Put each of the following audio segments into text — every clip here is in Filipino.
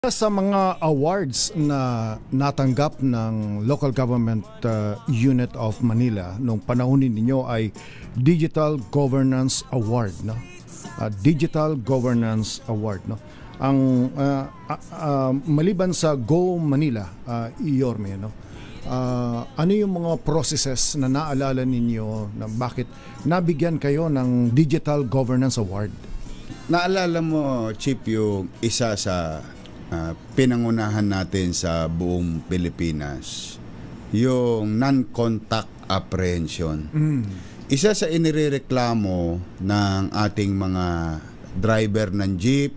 Sa mga awards na natanggap ng Local Government Unit of Manila nung panahon ninyo ay Digital Governance Award, no? Digital Governance Award, no? Ang maliban sa Go Manila, Yorme, no? Ano yung mga processes na naalala ninyo na bakit nabigyan kayo ng Digital Governance Award? Naalala mo, Chief, yung isa sa pinangunahan natin sa buong Pilipinas, yung non-contact apprehension. Isa sa inirereklamo ng ating mga driver ng jeep,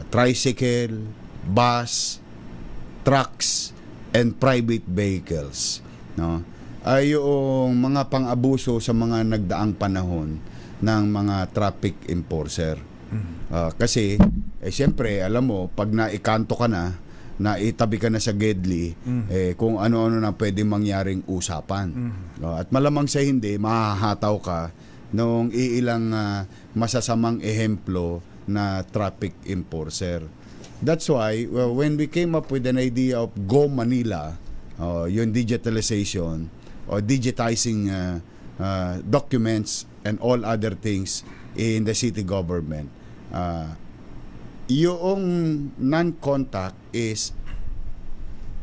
tricycle, bus, trucks, and private vehicles, no? Ay yung mga pang-abuso sa mga nagdaang panahon ng mga traffic enforcer. Kasi siyempre, alam mo, pag naikanto ka na, naitabi ka na sa Gedli, kung ano-ano na pwede mangyaring usapan. At malamang sa hindi, mahahataw ka nung iilang masasamang ehemplo na traffic enforcer. That's why, when we came up with an idea of Go Manila, yung digitalization, or digitizing documents and all other things in the city government, yung non-contact is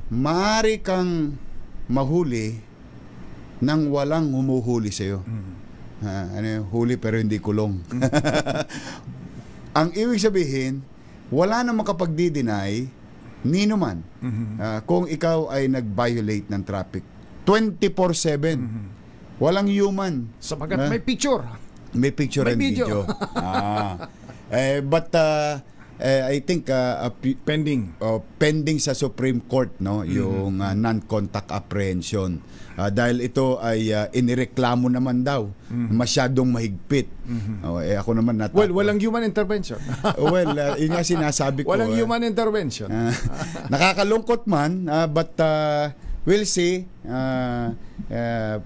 maaari kang mahuli nang walang humuhuli sa'yo. Huli pero hindi kulong. Ang ibig sabihin, wala na makapagdi-deny nino man kung ikaw ay nag-violate ng traffic 24/7. Walang human. Sapagat may picture. May picture and video. But I think pending sa Supreme Court, no, yung non-contact apprehension, dahil ito ay inireklamo naman daw masyadong mahigpit. Ako naman walang human intervention. Yun nga sinasabi ko. Walang human intervention. Nakakalungkot man, but we'll see.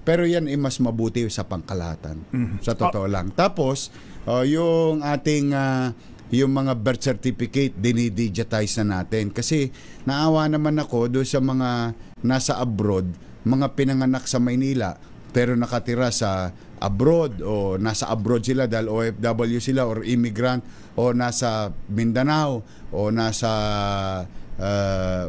Pero yan ay mas mabuti sa pangkalahatan. Sa totoo lang. Tapos, yung ating yung mga birth certificate, dinidigitize na natin. Kasi naawa naman ako doon sa mga nasa abroad, mga pinanganak sa Maynila, pero nakatira sa abroad o nasa abroad sila dahil OFW sila or immigrant, o nasa Mindanao o nasa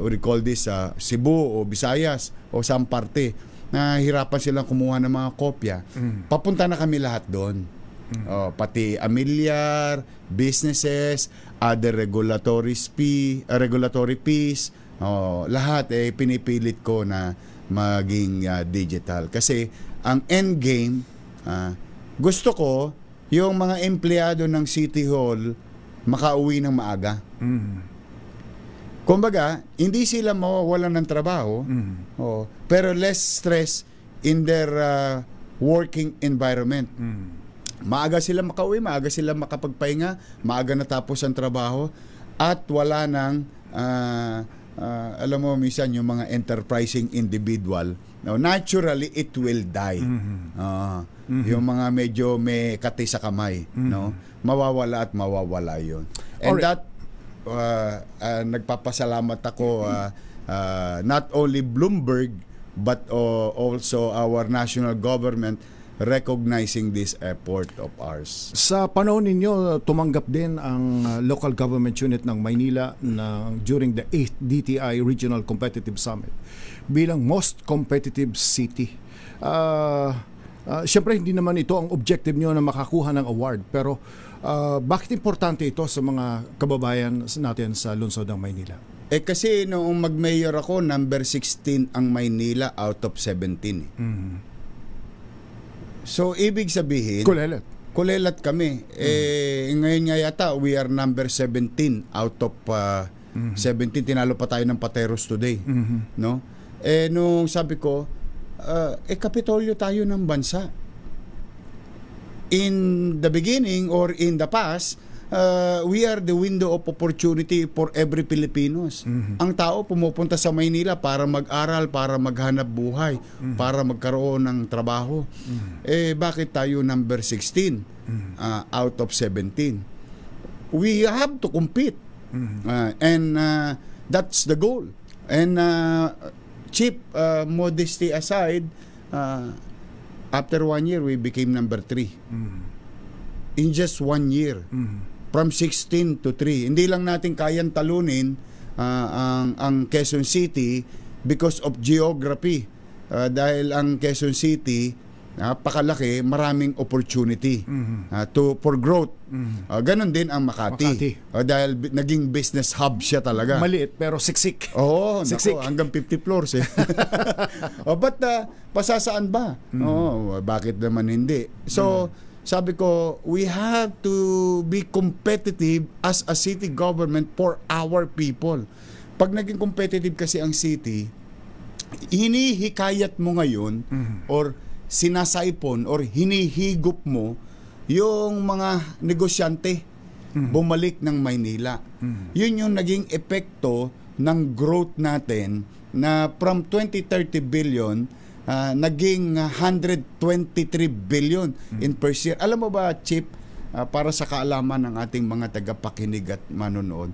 what do you call this, Cebu o Visayas o some parte, nahihirapan silang kumuha ng mga kopya. Papunta na kami lahat doon. Pati amilyar, businesses, other regulatory fees, lahat pinipilit ko na maging digital. Kasi ang end game, gusto ko yung mga empleyado ng City Hall makauwi ng maaga. Kumbaga, hindi sila mawawalan ng trabaho, pero less stress in their working environment. Maaga sila makauwi, maaga sila makapagpahinga, maaga natapos ang trabaho, at wala nang, alam mo, minsan yung mga enterprising individual, naturally, it will die. Yung mga medyo may kati sa kamay, no? Mawawala at mawawala yun. And that, nagpapasalamat ako, not only Bloomberg, but also our national government recognizing this effort of ours. Sa panahon ninyo, tumanggap din ang Local Government Unit ng Maynila during the 8th DTI Regional Competitive Summit bilang most competitive city. Siyempre, hindi naman ito ang objective nyo na makakuha ng award, pero bakit importante ito sa mga kababayan natin sa lungsod ng Maynila? Kasi noong mag-mayor ako, number 16 ang Maynila out of 17. So, ibig sabihin, kulelat kami. Ngayon nga yata, we are number 17 out of 17. Tinalo pa tayo ng Pateros today. No? Nung sabi ko, Kapitolyo tayo ng bansa. In the beginning or in the past, we are the window of opportunity for every Filipinos. Ang tao pumupunta sa Maynila para mag-aral, para maghanap buhay, para magkaroon ng trabaho. Bakit tayo number 16 out of 17? We have to compete. And that's the goal. And Chief, modesty aside, after 1 year, we became number 3. In just 1 year. From 16 to 3. Hindi lang natin kayang talunin ang Quezon City because of geography. Dahil ang Quezon City, napakalaki, maraming opportunity for growth. Ganon din ang Makati. Dahil naging business hub siya talaga. Maliit pero siksik. Oo, nako, hanggang 50 floors eh. But pasasaan ba? Bakit naman hindi? So, sabi ko, we have to be competitive as a city government for our people. Pag naging competitive kasi ang city, hinihikayat mo ngayon or sinasaipon or hinihigop mo yung mga negosyante bumalik ng Maynila. Yun yung naging epekto ng growth natin na from 20-30 billion naging 123 billion in per year. Alam mo ba, Chip, para sa kaalaman ng ating mga tagapakinig at manonood,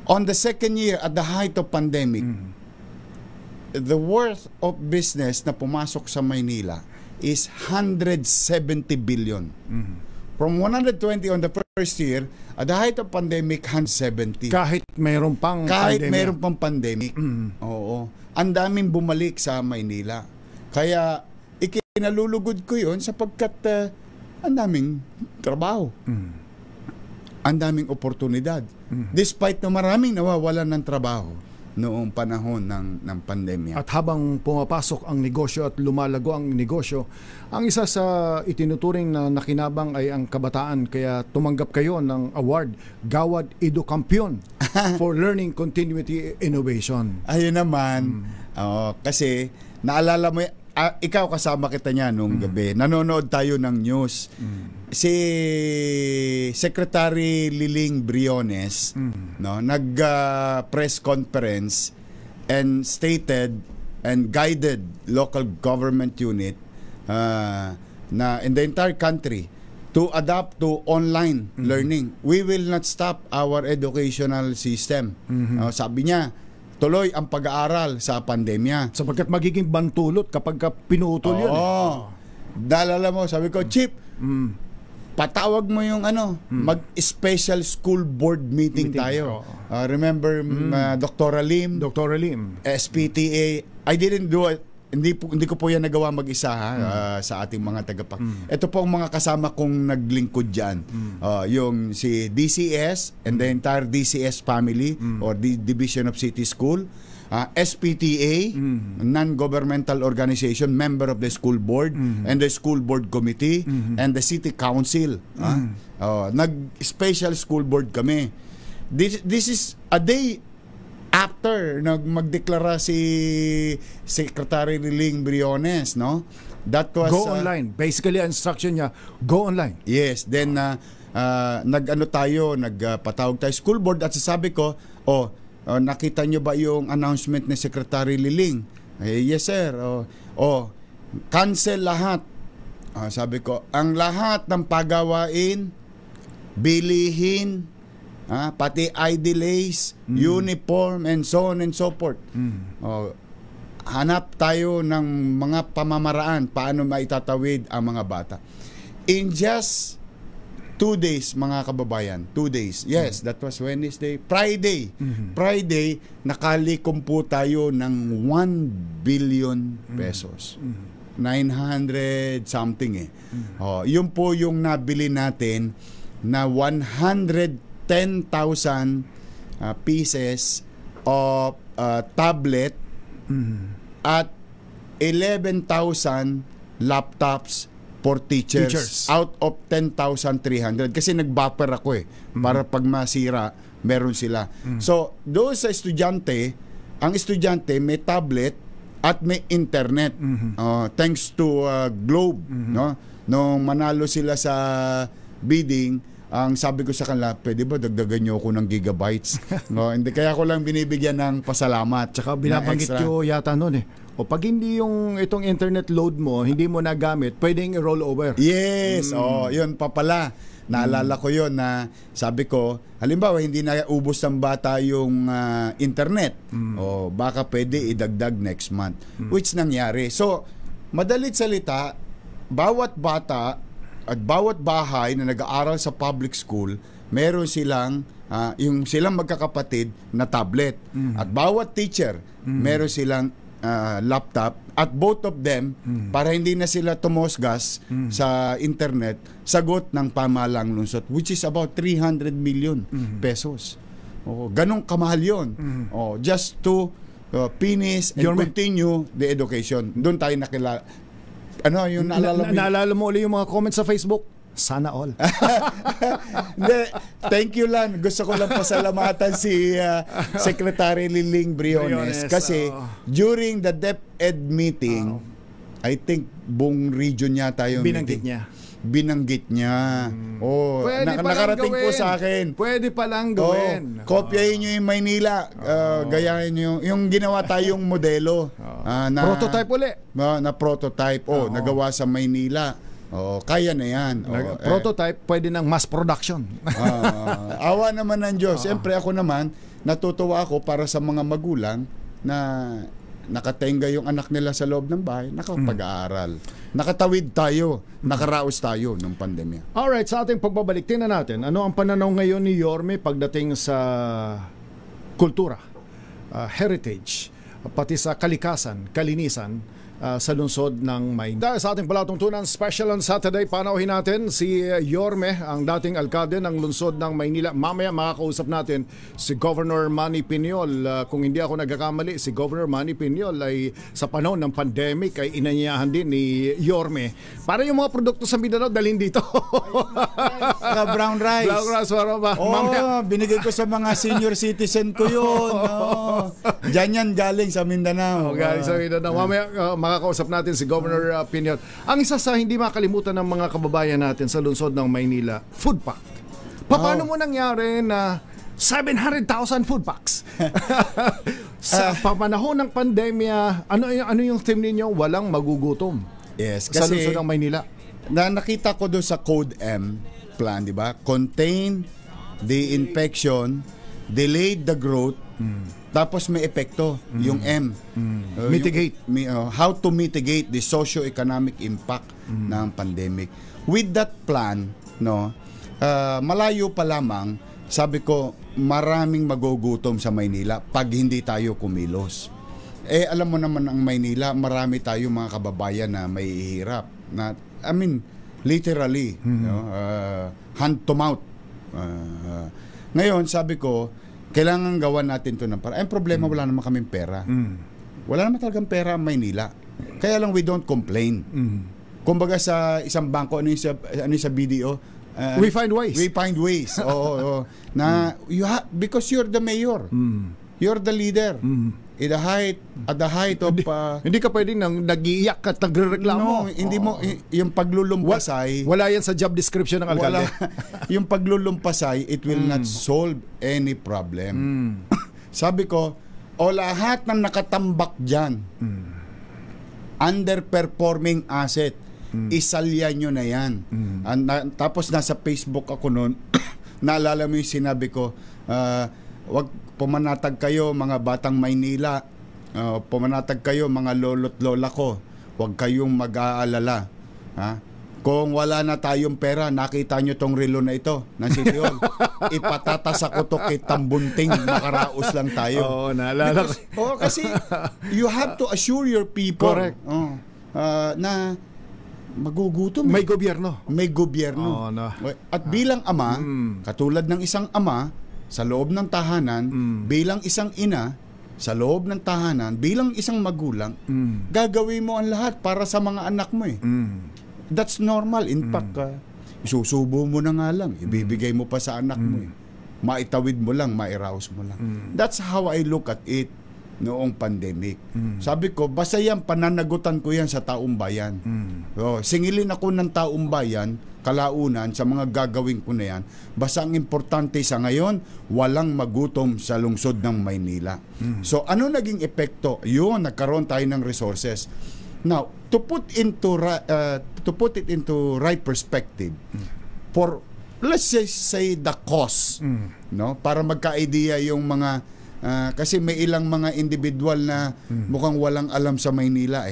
on the second year at the height of pandemic, the worth of business na pumasok sa Maynila is 170 billion. From 120 on the first year, at the height of pandemic, 170. Kahit mayroon pang pandemic. Oo. Ang daming bumalik sa Maynila. Kaya ikinalulugod ko yun sapagkat ang daming trabaho. Ang daming oportunidad. Despite na maraming nawawalan ng trabaho noong panahon ng pandemya. At habang pumapasok ang negosyo at lumalago ang negosyo, ang isa sa itinuturing na nakinabang ay ang kabataan, kaya tumanggap kayo ng award, Gawad Edukampiyon for Learning Continuity Innovation. Ayun naman, kasi naalala mo, ikaw kasama kita niya nung gabi. Nanonood tayo ng news. Si Secretary Liling Briones nag-press conference and stated and guided local government unit na in the entire country to adapt to online learning. We will not stop our educational system. Sabi niya, tuloy ang pag-aaral sa pandemya. Sapagkat magiging bantulot kapag pinutol yun. Dalala mo, sabi ko, Chip, patawag mo yung mag-special school board meeting tayo. Remember, Dr. Lim, SPTA, I didn't do it. Hindi ko po yan nagawa mag-isa sa ating mga tagapak. Ito po ang mga kasama kong naglingkod dyan. Yung si DCS and the entire DCS family or the Division of City School, SPTA, non-governmental organization, member of the school board and the school board committee and the city council. Nag-special school board kami. This is a day after magdeklara si Secretary Liling Briones, no? That was go online. Basically, ang instruction niya, go online. Yes, then nagpatawag tayo school board at sasabi ko, nakita nyo ba yung announcement ni Secretary Liling? Yes sir. Cancel lahat. Sabi ko, ang lahat ng pagawain, bilihin, pati ID lace, uniform, and so on and so forth. Hanap tayo ng mga pamamaraan paano maitatawid ang mga bata. In just 2 days, mga kababayan, 2 days. Yes, that was Wednesday. Friday, nakalikom po tayo ng 1 billion pesos. 900 something yun po yung nabili natin na 110,000 pieces of tablet at 11,000 laptops for teachers out of 10,300 kasi nag-buffer ako para pag masira meron sila. So doon sa estudyante, ang estudyante may tablet at may internet thanks to Globe, no? Nung manalo sila sa bidding, ang sabi ko sa kanila, pwede ba dagdagan nyo ako ng gigabytes? No, hindi, kaya ko lang binibigyan ng pasalamat. Tsaka binabanggit ko yata noon o pag hindi yung itong internet load mo, hindi mo nagamit, pwedeng i-roll over. Yes, yun pa pala. Naalala ko yon na sabi ko, halimbawa hindi na ubos ng bata yung internet. O baka pwede idagdag next month. Which nangyari. So, madalit salita, bawat bata at bawat bahay na nag-aaral sa public school, meron silang yung silang magkakapatid na tablet. At bawat teacher, meron silang laptop, at both of them, para hindi na sila tumosgas sa internet, sagot ng pamahalang lungsod, which is about 300 million pesos. Ganong kamahal yun. Just to finish and continue the education. Doon tayo nakilala. Ano, yung naalala mo ulit yung mga comments sa Facebook? Sana all. Thank you lang. Gusto ko lang pasalamatan si Secretary Liling Briones kasi during the DepEd meeting, I think buong region yata yung binanggit niya. Nakarating po sa akin. Pwede pa lang gawin. Kopyahin nyo yung Maynila. Gayahin nyo yung ginawa tayong modelo. Prototype ulit. Na prototype. Nagawa sa Maynila. Kaya na yan. Prototype, pwede ng mass production. Awa naman ng Diyos. Siyempre ako naman, natutuwa ako para sa mga magulang na nakatenga yung anak nila sa loob ng bahay, nakapag-aaral. Nakatawid tayo, nakaraos tayo nung pandemya. Alright, sa ating pagbabalik, tingnan natin, ano ang pananaw ngayon ni Yorme pagdating sa kultura, heritage, pati sa kalikasan, kalinisan, sa lungsod ng Maynila. Sa ating palatuntunan, special on Saturday, panauhin natin si Yorme, ang dating alkalde ng lungsod ng Maynila. Mamaya makakausap natin si Governor Manny Piñol. Kung hindi ako nagkakamali, si Governor Manny Piñol ay sa panahon ng pandemic ay inanyayahan din ni Yorme para yung mga produkto sa Mindanao dalhin dito. Brown rice. Brown rice, binigay ko sa mga senior citizen ko yun. Diyan yan galing sa Mindanao. Galing sa Mindanao. Mamaya makakausap natin si Governor Piñol. Ang isa sa hindi makalimutan ng mga kababayan natin sa lungsod ng Maynila, food pack. Paano mo nangyari na 700,000 food packs? Sa papanahon ng pandemya, ano yung theme ninyo? Walang magugutom. Yes, sa lungsod ng Maynila. Nakita ko doon sa Code M plan, di ba? Contain the infection, delayed the growth, tapos may epekto, yung M. Mitigate. How to mitigate the socio-economic impact ng pandemic. With that plan, malayo pa lamang, sabi ko, maraming magugutom sa Maynila pag hindi tayo kumilos. Alam mo naman ang Maynila, marami tayong mga kababayan na may hirap. Literally, hand to mouth. Ngayon, sabi ko, kailangan gawan natin ito ng para. Ang problema, wala naman kaming pera. Wala naman talagang pera ang Maynila. Kaya lang we don't complain. Kumbaga sa isang bangko, ano yung sa BDO? We find ways. We find ways. Na because you're the mayor. You're the leader. At the height of hindi ka pwedeng nag-iiyak at nagrereklamo. Hindi mo yung paglulumpasay. Wala yan sa job description ng alkalde. Yung paglulumpasay, it will not solve any problem. Sabi ko, lahat ng nakatambak diyan, underperforming asset, isalya nyo na yan. Tapos nasa Facebook ako noon, naalala mo yung sinabi ko, wag pumanatag kayo mga batang Maynila, pumanatag kayo mga lolo't lola ko, wag kayong mag-aalala. Kung wala na tayong pera, nakita nyo tong relo na ito ng City Hall, ipatatasak ko to kay Tambunting, makaraos lang tayo. Naalala ko. Kasi you have to assure your people. Correct. Na magugutom. May gobyerno. May gobyerno. At bilang ama, katulad ng isang ama, sa loob ng tahanan, bilang isang ina, sa loob ng tahanan, bilang isang magulang, gagawin mo ang lahat para sa mga anak mo That's normal. In fact, isusubo mo na nga lang, ibibigay mo pa sa anak mo maitawid mo lang, mairaos mo lang. That's how I look at it noong pandemic. Sabi ko, basta yan, pananagutan ko yan sa taong bayan. Singilin ako ng taong bayan, kalaunan, sa mga gagawin ko na yan. Basta ang importante sa ngayon, walang magutom sa lungsod ng Maynila. So, ano naging epekto? Yun, nagkaroon tayo ng resources. Now, to put it into right perspective, for let's say the cost, no? Para magka-idea yung mga kasi may ilang mga individual na mukhang walang alam sa Maynila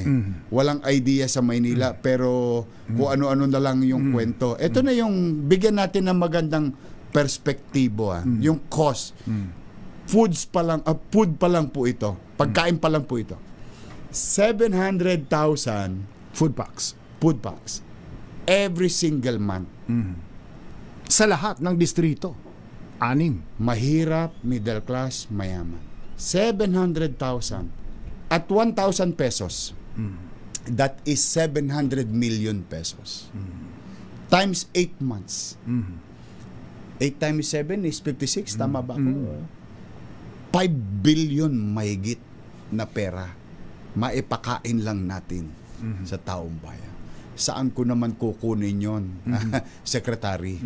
Walang idea sa Maynila pero kung ano-ano na lang yung kwento. Ito na yung bigyan natin ng magandang perspektibo yung cost. Food pa lang po ito. Pagkain pa lang po ito. 700,000 Food packs every single month. sa lahat ng distrito. 6. Mahirap, middle class, mayaman. 700,000 at 1,000 pesos. That is 700 million pesos. Times 8 months. 8 times 7 is 56. Tama ba ako? 5 billion mahigit na pera maipakain lang natin sa taong bayan. Saan ko naman kukunin yon, Secretary?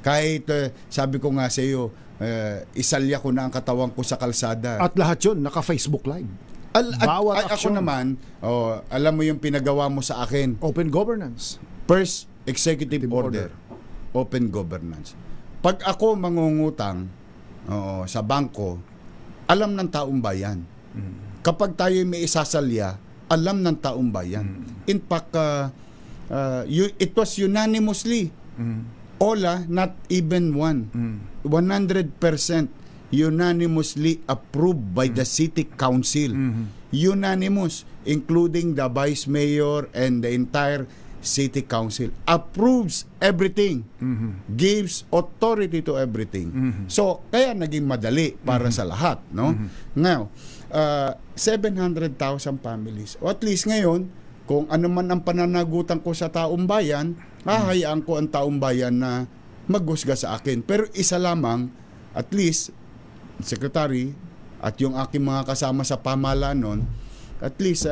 Kahit sabi ko nga sa iyo, isalya ko na ang katawan ko sa kalsada. At lahat yun, naka-Facebook Live. Bawat ako naman, alam mo yung pinagawa mo sa akin. Open governance. First, executive order. Open governance. Pag ako mangungutang sa bangko, alam ng taong bayan. Kapag tayo may isasalya, alam ng taong bayan. In fact, it was unanimously. OLA, not even one. 100% unanimously approved by the city council. Unanimous, including the vice mayor and the entire city council. Approves everything. Gives authority to everything. So, kaya naging madali para sa lahat. No? Now, 700,000 families. O at least ngayon, kung ano man ang pananagutan ko sa taong bayan, hahayaan ko ang taong bayan na maghusga sa akin. Pero isa lamang, at least, Secretary, at yung aking mga kasama sa pamahalaan nun, at least,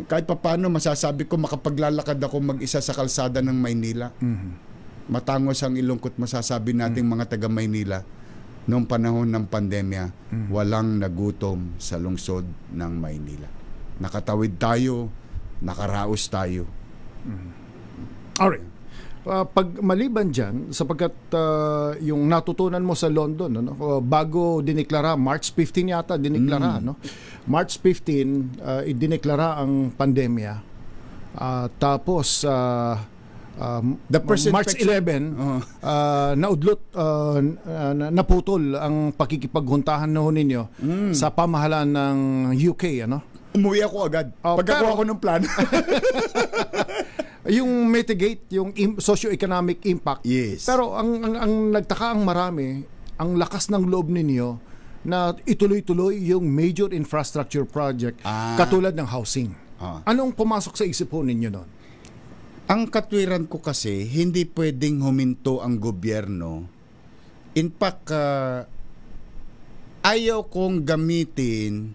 kahit paano masasabi ko makapaglalakad ako mag-isa sa kalsada ng Maynila. Matangos ang ilungkot masasabi nating mga taga Maynila. Noong panahon ng pandemya, walang nagutom sa lungsod ng Maynila. Nakatawid tayo, nakaraos tayo. Alright. Pag maliban dyan, sapagkat yung natutunan mo sa London, bago diniklara, March 15 yata diniklara, March 15, idineklara ang pandemya. Tapos, March 11, naudlot, naputol ang pakikipaghuntahan ninyo sa pamahalaan ng UK, Umuwi ako agad. Pagkakuha ko ng plan. Yung mitigate, yung socio-economic impact. Yes. Pero ang nagtaka ang marami, ang lakas ng loob ninyo na ituloy-tuloy yung major infrastructure project katulad ng housing. Anong pumasok sa isip po ninyo doon? Ang katwiran ko kasi, hindi pwedeng huminto ang gobyerno. In fact, ayaw kong gamitin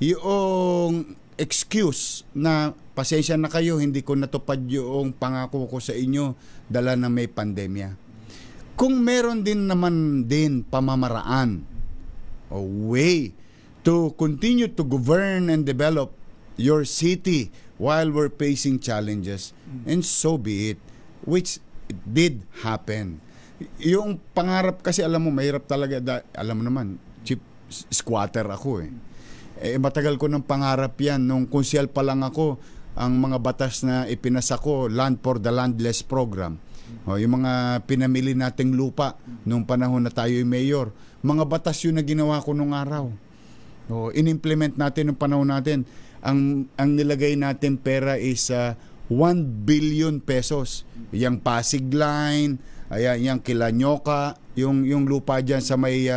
yung excuse na pasensya na kayo, hindi ko natupad yung pangako ko sa inyo dala na may pandemya. Kung meron din naman din pamamaraan o way to continue to govern and develop your city while we're facing challenges, and so be it, which it did happen. Yung pangarap kasi, alam mo, mahirap talaga, alam mo naman, chief squatter ako matagal ko ng pangarap yan. Nung konsyal pa lang ako, ang mga batas na ipinasa ko, Land for the Landless Program. Yung mga pinamili nating lupa nung panahon na tayo yung mayor, mga batas yun na ginawa ko nung araw. In-implement natin nung panahon natin. Ang nilagay natin pera is 1 billion pesos. Yang Pasig Line, yang Kilanyoka, yung lupa dyan sa may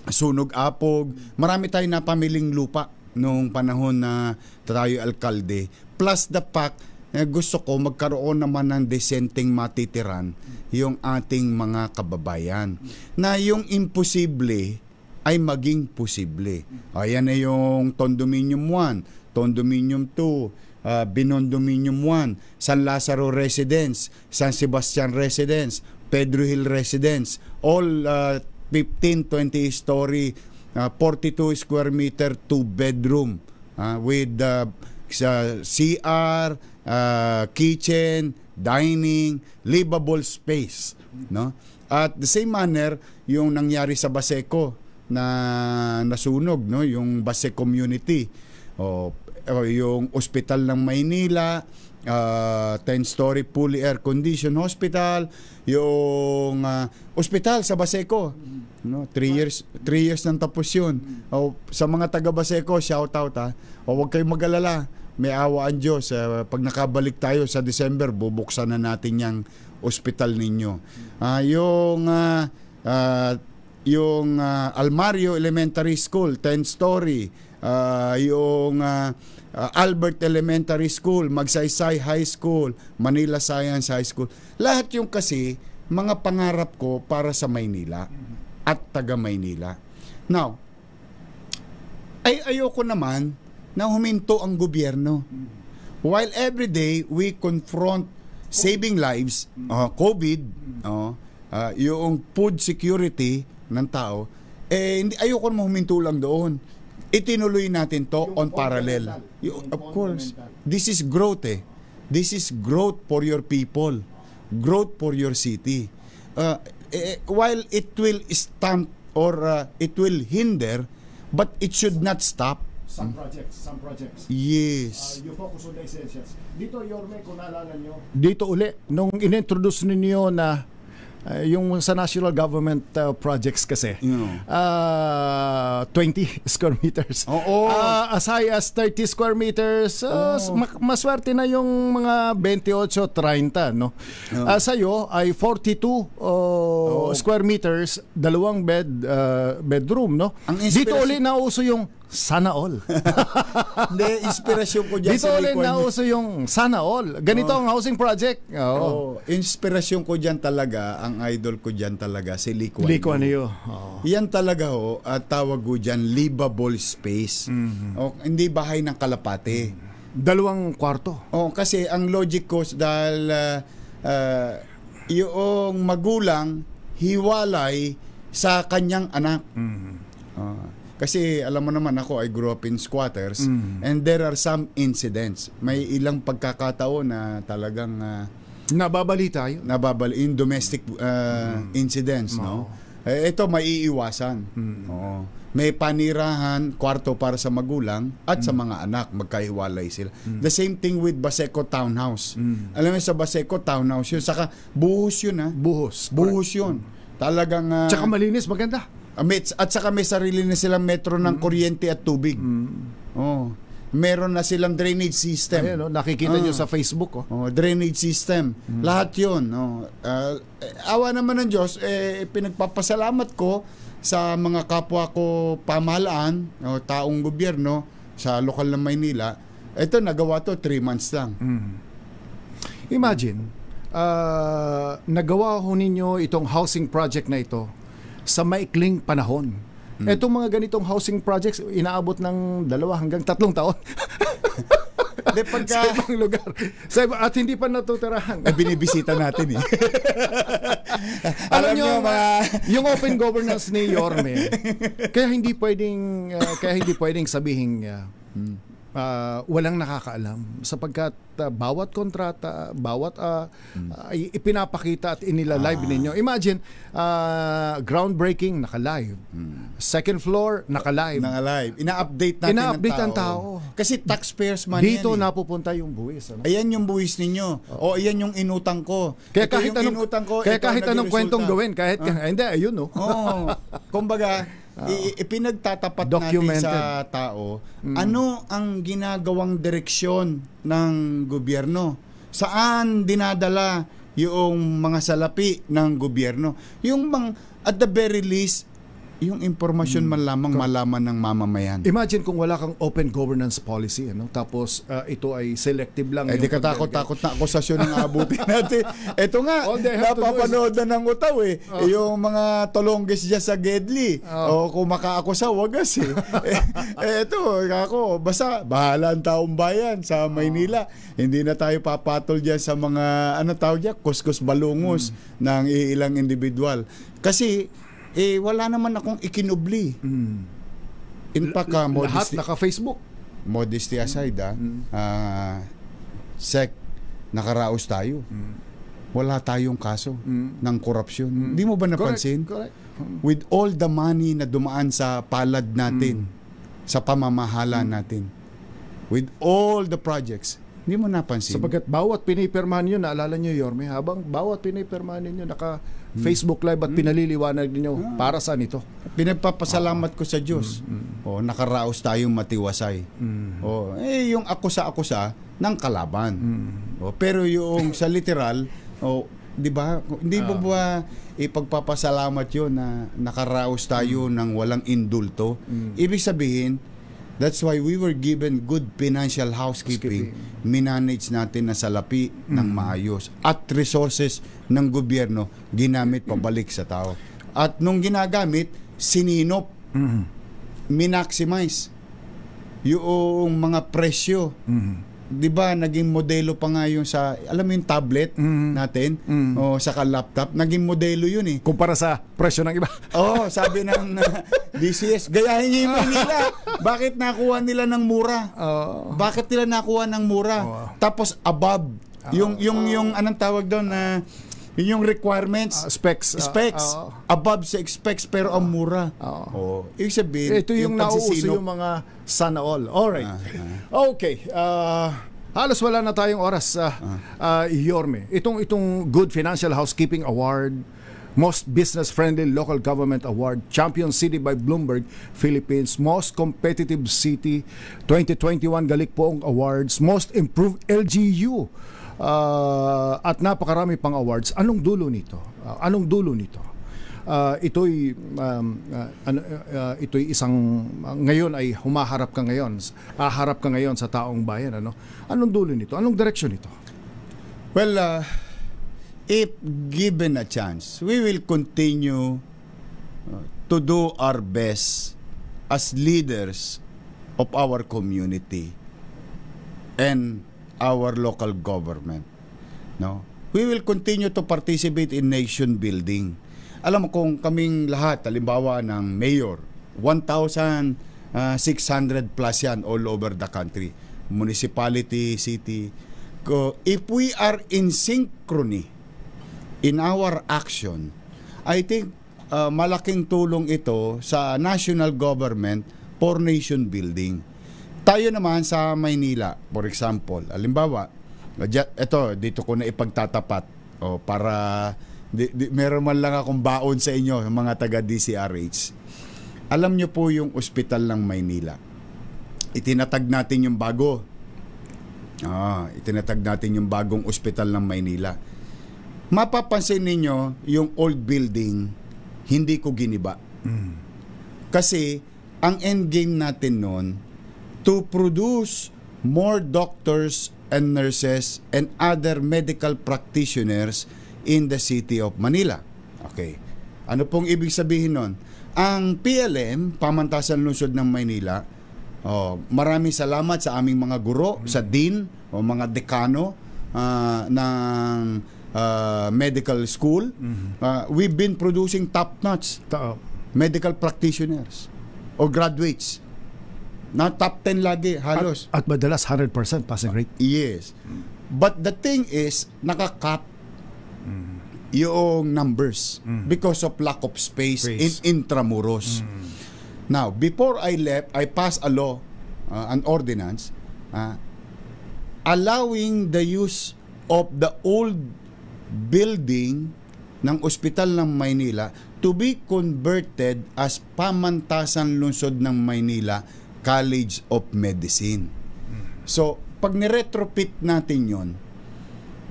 Sunog Apog. Marami tayong napamiling lupa noong panahon na tayo alkalde. Plus the fact, gusto ko magkaroon naman ng desenteng matitiran yung ating mga kababayan. Na yung imposible ay maging posible. Ayan na yung Condominium 1, Condominium 2, Binondominium 1, San Lazaro Residence, San Sebastian Residence, Pedro Hill Residence, all 15-20 story, 42 square meter, 2 bedroom with CR, kitchen, dining, livable space, no? At the same manner, yung nangyari sa Baseco na nasunog, no, yung Base community, o yung ospital ng Maynila, 10-story fully air-conditioned hospital, yung ospital sa Baseco, no, 3 years nang tapos yun. O, sa mga taga Baseco, shout out o huwag kayong mag-alala, may awa ang Diyos. Pag nakabalik tayo sa December, bubuksan na natin yung ospital ninyo. Yung Almario Elementary School, 10-story, yung Albert Elementary School, Magsaysay High School, Manila Science High School. Lahat yung kasi mga pangarap ko para sa Maynila at taga Maynila. Now, ayoko naman na huminto ang gobyerno. While every day we confront saving lives, COVID, yung food security ng tao, ayoko naman huminto lang doon. Itinuloy natin to on parallel. Of course, this is growth This is growth for your people, growth for your city. While it will stunt or it will hinder, but it should not stop. Some projects. Yes. You focus on the essentials. Dito, Yorme, kung naalala nyo. Dito uli, nung inintroduce ninyo na yung sa national government projects kasi, 20 square meters. As high as 30 square meters, maswerte na yung mga 28, 30, no? Sa'yo ay 42 square meters, 2 bedroom, no? Dito uli nauso yung sana all. Hindi, inspirasyon ko dyan dito ulit nauso yung sana all. Ganito ang housing project. Inspirasyon ko dyan talaga, ang idol ko dyan talaga, si Lee Kuan Yew. Yan talaga tawag ko dyan, livable space. Hindi bahay ng kalapate. 2 kwarto. Kasi ang logic ko, dahil yung magulang hiwalay sa kanyang anak. Kasi alam mo naman ako, I grew up in squatters, and there are some incidents. May ilang pagkakataon na talagang nababalita yun. In domestic incidents, no? Ito maiiwasan. May panirahan, kwarto para sa magulang at sa mga anak, magkahiwalay sila. The same thing with Baseco Townhouse. Alam mo sa Baseco Townhouse yun, saka buhos yun Buhos yun. Talagang tsaka malinis, maganda. At saka may sarili na silang metro ng kuryente at tubig. Meron na silang drainage system. Ayun, nakikita nyo sa Facebook. Drainage system. Lahat yun. Awa naman ng Diyos, pinagpapasalamat ko sa mga kapwa ko pamahalaan, taong gobyerno sa lokal ng Maynila. Ito, nagawa to 3 months lang. Imagine, nagawa ho ninyo itong housing project na ito sa maikling panahon. Etong mga ganitong housing projects, inaabot ng 2 hanggang 3 taon. Sa ibang lugar. At hindi pa natutirahan. Binibisita natin Alam nyo, yung open governance ni Yorme, kaya hindi pwedeng sabihin walang nakakaalam sapagkat bawat kontrata, bawat ipinapakita at inilalive ninyo. Imagine, groundbreaking, naka-live. Second floor, naka-live. Ina-update natin ng tao. Kasi taxpayers money dito napupunta yung buwis. Ayan yung buwis ninyo. Ayan yung inutang ko. Kaya kahit anong kwentong gawin, hindi, ayun kumbaga, ipinagtatapat natin sa tao ano ang ginagawang direksyon ng gobyerno, saan dinadala yung mga salapi ng gobyerno, at the very least yung impormasyon man lamang malaman ng mamamayan. Imagine kung wala kang open governance policy, tapos ito ay selective lang. Di katakot-takot na akusasyon ng abutin natin. Ito nga, napapanood na ng utaw yung mga tolongges dyan sa Gedli. Kung makaakusa, wagas ito, ako, basta bahala ang taong bayan sa Maynila. Hindi na tayo papatol dyan sa mga, kuskus balungos ng ilang individual. Kasi, wala naman akong ikinubli. In fact, lahat naka-Facebook. Modesty aside, Sec, nakaraos tayo. Wala tayong kaso ng korupsyon. Hindi mo ba napansin? Correct. With all the money na dumaan sa palad natin, sa pamamahala natin, with all the projects, hindi mo napansin? Sapagkat bawat pinipirmahan nyo, naalala nyo, Yorme, habang bawat pinipirmahan ninyo, naka-Facebook Live at pinaliliwanag ninyo, para saan ito? Pinagpapasalamat ko sa Diyos. Nakaraos tayong matiwasay. Yung akusa-akusa ng kalaban. Pero yung sa literal, di ba? Hindi mo ba ipagpapasalamat yun na nakaraos tayo ng walang indulto? Ibig sabihin, that's why we were given good financial housekeeping. Minanage natin na salapi ng maayos. At resources ng gobyerno, ginamit pabalik sa tao. At nung ginagamit, sininop. Minaximize yung mga presyo. Di ba, naging modelo pa nga yung sa, alam mo yung tablet natin, o saka laptop, naging modelo yun eh. Kumpara sa presyo ng iba. Sabi ng DCS, gayahin niyo yung Manila. Bakit nakuha nila ng mura? Bakit nila nakuha ng mura? Tapos above, yung anong tawag doon na, yung requirements, specs, above sa specs pero ang mura. Ibig sabihin, ito yung nauuso yung mga sana all. Alright. Okay. Halos wala na tayong oras, Yorme. Itong Good Financial Housekeeping Award, Most Business-Friendly Local Government Award, Champion City by Bloomberg Philippines, Most Competitive City 2021 Galikpoong Awards, Most Improved LGU, at napakarami pang awards. Anong dulo nito? Ito'y isang ngayon ay haharap ka ngayon sa taong bayan, ano? Anong dulo nito? Anong direksyon nito? Well, if given a chance, we will continue to do our best as leaders of our community and our local government. No? We will continue to participate in nation building. Alam mo, kung kaming lahat, halimbawa ng mayor, 1,600 plus yan all over the country, municipality, city. If we are in synchrony in our action, I think malaking tulong ito sa national government for nation building. Tayo naman sa Maynila, for example, halimbawa, dito ko na ipagtatapat para meron man lang akong baon sa inyo, mga taga DCRH. Alam nyo po yung ospital ng Maynila. Itinatag natin yung bago. Itinatag natin yung bagong ospital ng Maynila. Mapapansin ninyo yung old building, hindi ko giniba. Kasi ang end game natin noon, to produce more doctors and nurses and other medical practitioners in the city of Manila. Okay. Ano pong ibig sabihin nun? Ang PLM, Pamantasan Lungsod ng Maynila, maraming salamat sa aming mga guro, sa dean o mga dekano ng medical school. We've been producing top-notch medical practitioners or graduates. Na top 10 lagi, halos. At madalas 100% passing rate. Yes. But the thing is, nakakap yung numbers because of lack of space in Intramuros. Now, before I left, I passed a law, an ordinance, allowing the use of the old building ng Ospital ng Maynila to be converted as Pamantasan Lungsod ng Maynila College of Medicine. So, pag niretrofit natin yon,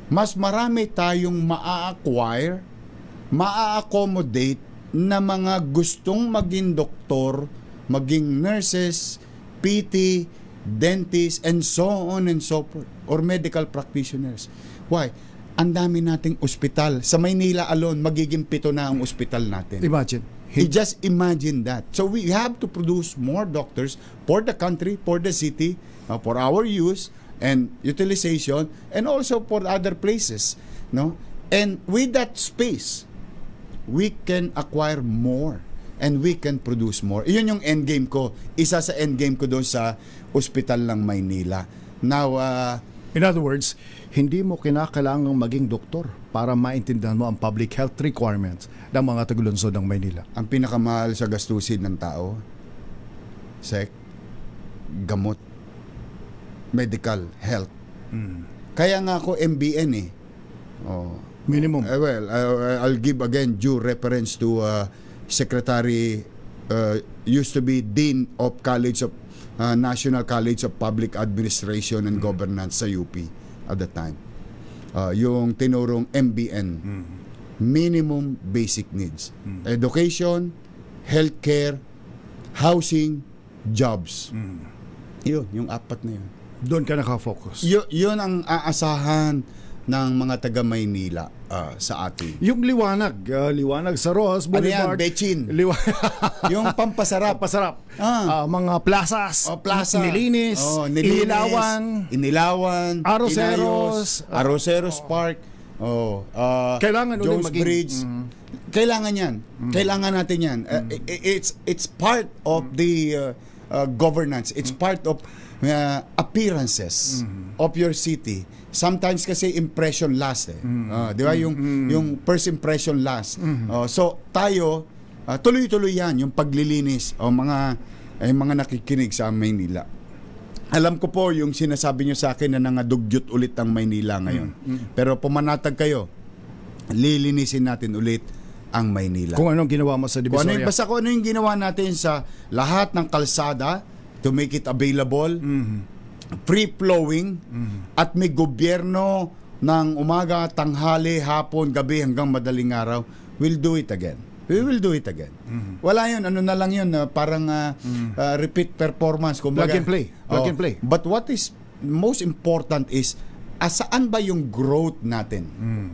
mas marami tayong maa-acquire, maa-accommodate na mga gustong maging doktor, maging nurses, PT, dentist, and so on and so forth, or medical practitioners. Why? Ang dami nating ospital. Sa Maynila alone, magiging 7 na ang ospital natin. Imagine. Just imagine that. So we have to produce more doctors for the country, for the city, for our use and utilization, and also for other places. No? And with that space, we can acquire more and we can produce more. Iyon yung endgame ko. Isa sa endgame ko doon sa ospital ng Maynila. Now, In other words, hindi mo kinakailangang maging doktor para maintindihan mo ang public health requirements ng mga taga-lungsod ng Maynila. Ang pinakamahal sa gastusin ng tao, gamot, medical, health. Kaya nga ako MBN eh. Minimum. Well, I'll give again due reference to Secretary, used to be Dean of National College of Public Administration and Governance sa UP at the time. Yung tinurong MBN, Minimum Basic Needs. Education, healthcare, housing, jobs. Yun, yung apat na yun. Doon ka nakafocus. Yun ang aasahan ng mga taga Maynila sa atin. Yung liwanag sa Ross Boulevard. Ano yan? Bechin. Yung pampasarap. Mga plazas. Plaza. Nilinis. Inilawan. Arroceros Park. Kailangan Jones maging Bridge. Kailangan yan. Kailangan natin yan. It's part of the governance. It's part of appearances of your city. Sometimes kasi impression last di ba? Yung first impression last. So tayo tuloy-tuloy yan yung paglilinis mga nakikinig sa Maynila. Alam ko po yung sinasabi nyo sa akin na nangadugyot ulit ang Maynila ngayon. Pero pumanatag kayo, lilinisin natin ulit ang Maynila. Kung anong ginawa mo sa Divisoria. Basta kung ano yung ginawa natin sa lahat ng kalsada to make it available, free-flowing, at may gobyerno ng umaga, tanghali, hapon, gabi hanggang madaling araw, we'll do it again. We will do it again. Wala yun, ano na lang yun, parang repeat performance. Plug and play. But what is most important is, saan ba yung growth natin?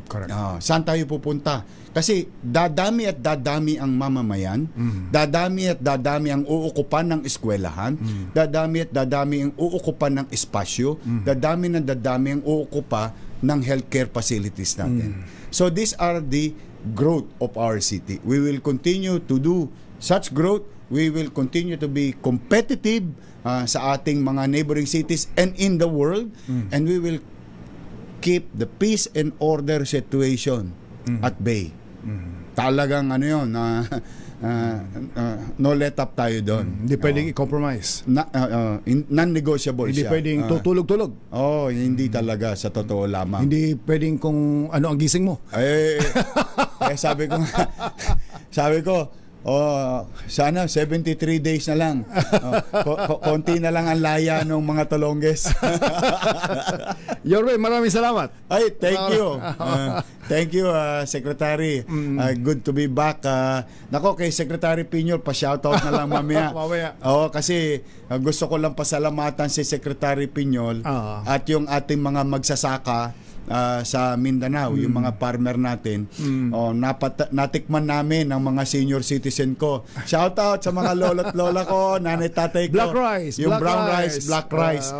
Correct. Saan tayo pupunta? Kasi dadami at dadami ang mamamayan, dadami at dadami ang uukupan ng eskwelahan, dadami at dadami ang uukupan ng espasyo, dadami ang uukupa ng healthcare facilities natin. So these are the growth of our city. We will continue to do such growth. We will continue to be competitive sa ating mga neighboring cities and in the world, and we will keep the peace and order situation at bay. Talagang ano yun, no let up tayo doon. Hindi pwedeng i-compromise. Non-negotiable Hindi siya. pwedeng tutulog-tulog. Hindi talaga, sa totoo lamang. Hindi pwedeng kung ano ang gising mo. Sabi ko, sana 73 days na lang. Konti na lang ang laya ng mga Tolonges. Yorme, maraming salamat. Ay, thank you. Thank you, Secretary. Good to be back. Nako, kay Secretary Piñol, pa-shoutout na lang mamaya. Kasi gusto ko lang pasalamatan si Secretary Piñol at yung ating mga magsasaka sa Mindanao, yung mga farmer natin. Natikman namin ang mga senior citizen ko. Shout out sa mga lolo't lola ko, nanay tatay ko. Black rice, yung black brown rice. rice, black rice.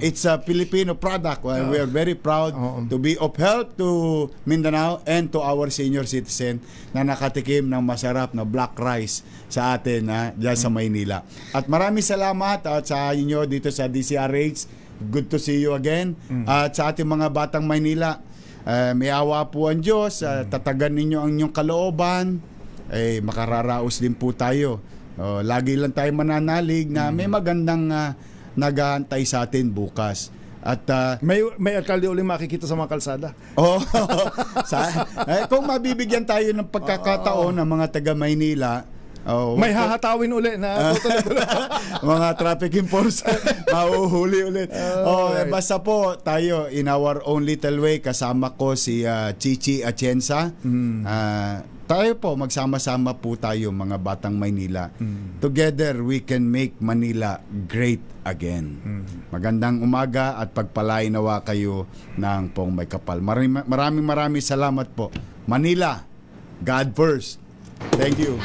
It's a Filipino product. We are very proud to be of help to Mindanao and to our senior citizen na nakatikim ng masarap na black rice sa atin dyan sa Maynila. At maraming salamat sa inyo dito sa DCRH. Good to see you again. At sa ating mga batang Maynila, may awa po ang Diyos. Tatagan ninyo ang inyong kalooban. Makararaos din po tayo. Lagi lang tayo mananalig na may magandang nag-aantay sa atin bukas. At may alkalde ulit makikita sa mga kalsada. Kung mabibigyan tayo ng pagkakataon ng mga taga Maynila, may hahatawin ulit na mga traffic enforcer mahuhuli ulit. Basta po tayo in our own little way, kasama ko si Chichi Atienza. Tayo po magsama-sama po tayo mga batang Maynila. Together we can make Manila great again. Magandang umaga at pagpalain nawa kayo ng pong may kapal. Maraming salamat po. Manila, God first. Thank you.